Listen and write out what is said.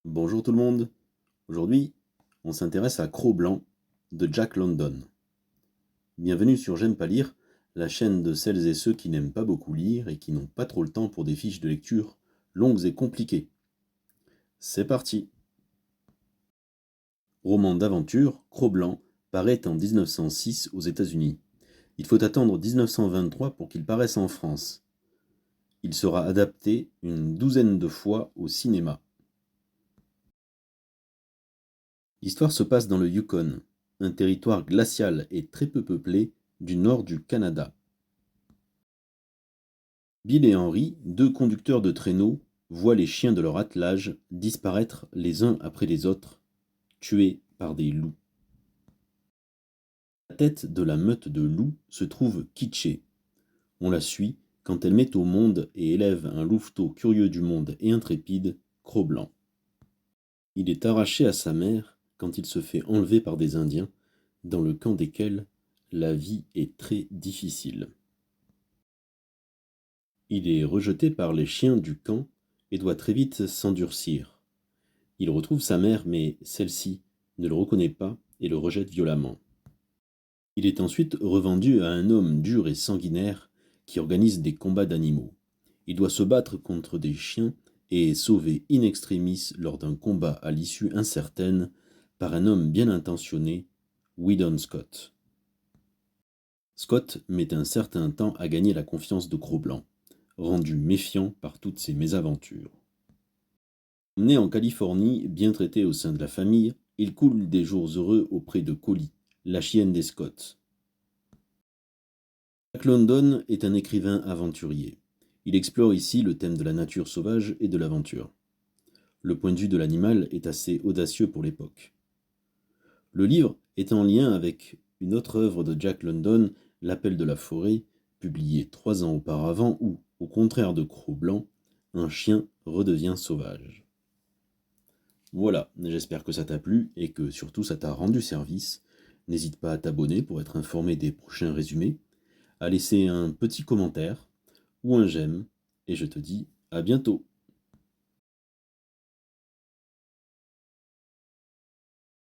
Bonjour tout le monde. Aujourd'hui, on s'intéresse à Cro-Blanc de Jack London. Bienvenue sur J'aime pas lire, la chaîne de celles et ceux qui n'aiment pas beaucoup lire et qui n'ont pas trop le temps pour des fiches de lecture longues et compliquées. C'est parti. Roman d'aventure, Cro-Blanc paraît en 1906 aux États-Unis. Il faut attendre 1923 pour qu'il paraisse en France. Il sera adapté une douzaine de fois au cinéma. L'histoire se passe dans le Yukon, un territoire glacial et très peu peuplé du nord du Canada. Bill et Henry, deux conducteurs de traîneau, voient les chiens de leur attelage disparaître les uns après les autres, tués par des loups. À la tête de la meute de loups se trouve Kitché. On la suit quand elle met au monde et élève un louveteau curieux du monde et intrépide, Cro-Blanc. Il est arraché à sa mère quand il se fait enlever par des Indiens, dans le camp desquels la vie est très difficile. Il est rejeté par les chiens du camp et doit très vite s'endurcir. Il retrouve sa mère, mais celle-ci ne le reconnaît pas et le rejette violemment. Il est ensuite revendu à un homme dur et sanguinaire qui organise des combats d'animaux. Il doit se battre contre des chiens et est sauvé in extremis lors d'un combat à l'issue incertaine par un homme bien intentionné, Weedon Scott. Scott met un certain temps à gagner la confiance de Cro-Blanc, rendu méfiant par toutes ses mésaventures. Né en Californie, bien traité au sein de la famille, il coule des jours heureux auprès de Collie, la chienne des Scott. Jack London est un écrivain aventurier. Il explore ici le thème de la nature sauvage et de l'aventure. Le point de vue de l'animal est assez audacieux pour l'époque. Le livre est en lien avec une autre œuvre de Jack London, L'Appel de la forêt, publiée 3 ans auparavant où, au contraire de Cro-Blanc, un chien redevient sauvage. Voilà, j'espère que ça t'a plu et que surtout ça t'a rendu service. N'hésite pas à t'abonner pour être informé des prochains résumés, à laisser un petit commentaire ou un j'aime, et je te dis à bientôt.